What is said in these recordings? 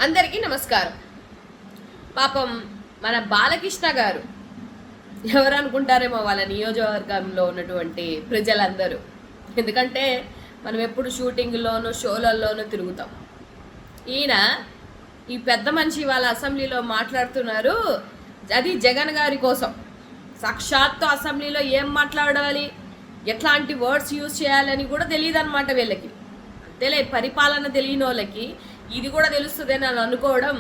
అందరికీ నమస్కారం. పాపం మన బాలకృష్ణ గారు ఎవరు అనుకుంటారేమో వాళ్ళ నియోజకవర్గంలో ఉన్నటువంటి ప్రజలందరూ. ఎందుకంటే మనం ఎప్పుడు షూటింగ్లోనూ షోలల్లోనూ తిరుగుతాం. ఈయన ఈ పెద్ద మనిషి వాళ్ళ అసెంబ్లీలో మాట్లాడుతున్నారు. అది జగన్ గారి కోసం. సాక్షాత్తు అసెంబ్లీలో ఏం మాట్లాడాలి, ఎట్లాంటి వర్డ్స్ యూజ్ చేయాలని కూడా తెలియదు అనమాట వీళ్ళకి. అంతేలే, పరిపాలన తెలియని వాళ్ళకి ఇది కూడా తెలుస్తుందని అని అనుకోవడం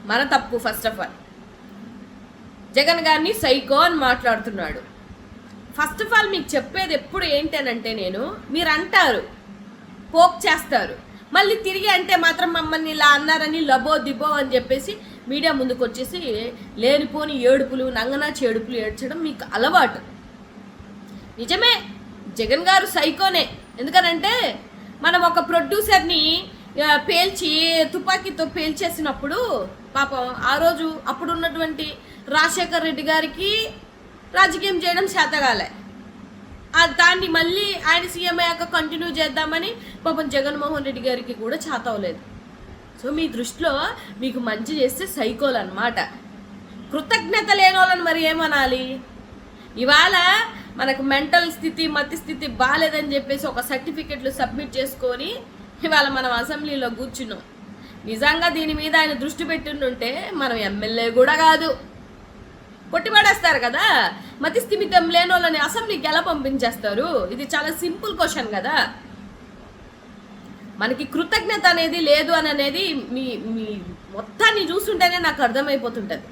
మన తప్పు. ఫస్ట్ ఆఫ్ ఆల్ జగన్ గారిని సైకో అని మాట్లాడుతున్నాడు. ఫస్ట్ ఆఫ్ ఆల్ మీకు చెప్పేది ఎప్పుడు ఏంటనంటే, మీరు అంటారు, పోక్ చేస్తారు, మళ్ళీ తిరిగి అంటే మాత్రం మమ్మల్ని ఇలా అన్నారని లబో దిబో అని చెప్పేసి మీడియా ముందుకు వచ్చేసి లేనిపోని ఏడుపులు, నంగనాచి ఏడుపులు ఏడ్చడం మీకు అలవాటు. నిజమే, జగన్ గారు సైకోనే. ఎందుకనంటే మనం ఒక ప్రొడ్యూసర్ని పేల్చి తుపాకీతో పేల్చేసినప్పుడు పాపం ఆ రోజు అప్పుడు ఉన్నటువంటి రాజశేఖర్ రెడ్డి గారికి రాజకీయం చేయడం చేతగాలే. దాన్ని మళ్ళీ ఆయన సీఎం అయ్యాక కంటిన్యూ చేద్దామని పాపం జగన్మోహన్ రెడ్డి గారికి కూడా చేత అవ్వలేదు. సో మీ దృష్టిలో మీకు మంచి చేస్తే సైకోలు అన్నమాట. కృతజ్ఞత లేని వాళ్ళని మరి ఏమనాలి? ఇవాళ మనకు మెంటల్ స్థితి, మతి స్థితి బాగాలేదని చెప్పేసి ఒక సర్టిఫికెట్లు సబ్మిట్ చేసుకొని ఇవాళ మనం అసెంబ్లీలో కూర్చున్నాం. నిజంగా దీని మీద ఆయన దృష్టి పెట్టుంటే మనం ఎమ్మెల్యే కూడా కాదు. కొట్టిపడేస్తారు కదా. మతి స్థిమితం లేని వాళ్ళని అసెంబ్లీకి ఎలా పంపించేస్తారు? ఇది చాలా సింపుల్ క్వశ్చన్ కదా. మనకి కృతజ్ఞత అనేది లేదు అని అనేది మీ మీ మొత్తాన్ని చూస్తుంటేనే నాకు అర్థమైపోతుంటుంది.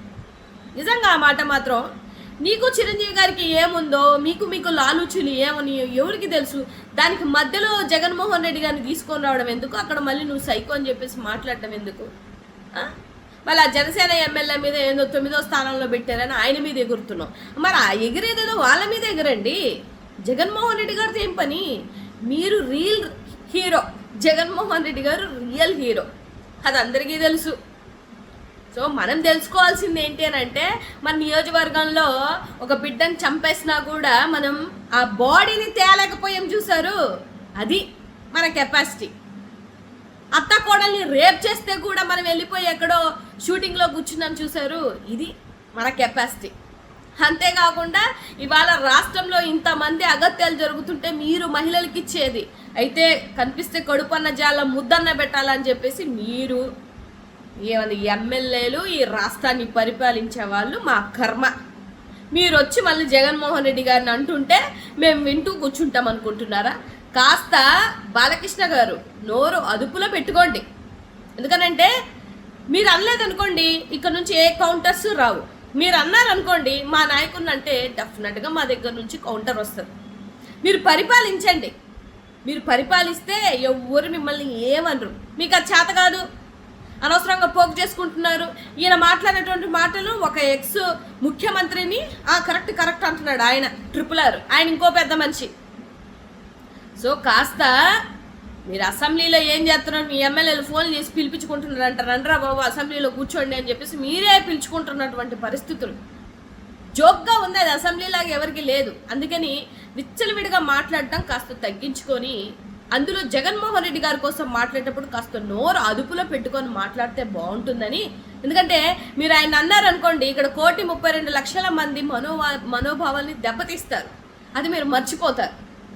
నిజంగా ఆ మాట మాత్రం. నీకు చిరంజీవి గారికి ఏముందో, మీకు లాలుచులు ఏమని ఎవరికి తెలుసు? దానికి మధ్యలో జగన్మోహన్ రెడ్డి గారిని తీసుకొని రావడం ఎందుకు? అక్కడ మళ్ళీ నువ్వు సైకో అని చెప్పేసి మాట్లాడటం ఎందుకు? మళ్ళీ ఆ జనసేన ఎమ్మెల్యే మీద ఏదో 9వ స్థానంలో పెట్టారని ఆయన మీద ఎగురుతున్నావు. మరి ఆ ఎగిరేదేదో వాళ్ళ మీద ఎగరండి. జగన్మోహన్ రెడ్డి గారితో ఏం పని? మీరు రియల్ హీరో, జగన్మోహన్ రెడ్డి గారు రియల్ హీరో, అది అందరికీ తెలుసు. సో మనం తెలుసుకోవాల్సింది ఏంటి అని అంటే, మన నియోజకవర్గంలో ఒక బిడ్డను చంపేసినా కూడా మనం ఆ బాడీని తేలేకపోయాం. చూసారు? అది మన కెపాసిటీ. అత్త కోడల్ని రేప్ చేస్తే కూడా మనం వెళ్ళిపోయి ఎక్కడో షూటింగ్లో కూర్చున్నాం. చూసారు? ఇది మన కెపాసిటీ. అంతేకాకుండా ఇవాళ రాష్ట్రంలో ఇంతమంది అగత్యాలు జరుగుతుంటే మీరు మహిళలకి ఇచ్చేది అయితే కనిపిస్తే కడుపన్న జాల ముద్దన్న పెట్టాలని చెప్పేసి మీరు ఏమంది ఎమ్మెల్యేలు ఈ రాష్ట్రాన్ని పరిపాలించే వాళ్ళు మా కర్మ. మీరు వచ్చి మళ్ళీ జగన్మోహన్ రెడ్డి గారిని అంటుంటే మేము వింటూ కూర్చుంటాం అనుకుంటున్నారా? కాస్త బాలకృష్ణ గారు నోరు అదుపులో పెట్టుకోండి. ఎందుకనంటే మీరు అనలేదనుకోండి ఇక్కడ నుంచి ఏ కౌంటర్స్ రావు. మీరు అన్నారనుకోండి మా నాయకుడిని అంటే డెఫినెట్గా మా దగ్గర నుంచి కౌంటర్ వస్తుంది. మీరు పరిపాలించండి. మీరు పరిపాలిస్తే ఎవరు మిమ్మల్ని ఏమనరు. మీకు అది చేత కాదు, అనవసరంగా పోగు చేసుకుంటున్నారు. ఈయన మాట్లాడేటువంటి మాటలు ఒక ఎక్స్ ముఖ్యమంత్రిని కరెక్ట్ అంటున్నాడు ఆయన. RRR ఆయన ఇంకో పెద్ద మనిషి. సో కాస్త మీరు అసెంబ్లీలో ఏం చేస్తున్నారు? మీ ఎమ్మెల్యేలు ఫోన్ చేసి పిలిపించుకుంటున్నారు అంటారు. రండ్రా బాబు అసెంబ్లీలో కూర్చోండి అని చెప్పేసి మీరే పిలుచుకుంటున్నటువంటి పరిస్థితులు. జోక్గా ఉంది, అది అసెంబ్లీలాగా ఎవరికి లేదు. అందుకని విచ్చలవిడిగా మాట్లాడటం కాస్త తగ్గించుకొని, అందులో జగన్మోహన్ రెడ్డి గారి కోసం మాట్లాడేటప్పుడు కాస్త నోరు అదుపులో పెట్టుకొని మాట్లాడితే బాగుంటుందని. ఎందుకంటే మీరు ఆయన అన్నారనుకోండి ఇక్కడ 1,32,00,000 మంది మనోభావాల్ని దెబ్బతీస్తారు. అది మీరు మర్చిపోతారు.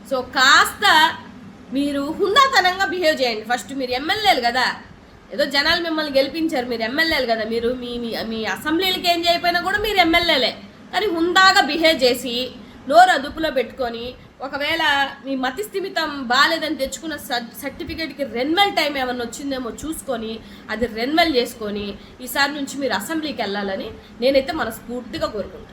సో కాస్త మీరు హుందాతనంగా బిహేవ్ చేయండి. ఫస్ట్ మీరు ఎమ్మెల్యేలు కదా, ఏదో జనాలు మిమ్మల్ని గెలిపించారు, మీరు ఎమ్మెల్యేలు కదా. మీరు మీ అసెంబ్లీలకి ఏం చేయకపోయినా కూడా మీరు ఎమ్మెల్యేలే. కానీ హుందాగా బిహేవ్ చేసి నోరు అదుపులో పెట్టుకొని, ఒకవేళ మీ మతి స్థిమితం బాగాలేదని తెచ్చుకున్న సర్టిఫికేట్కి రెన్యువల్ టైం ఏమన్నా వచ్చిందేమో చూసుకొని అది రెన్యువల్ చేసుకొని ఈసారి నుంచి మీరు అసెంబ్లీకి వెళ్ళాలని నేనైతే మనస్ఫూర్తిగా కోరుకుంటాను.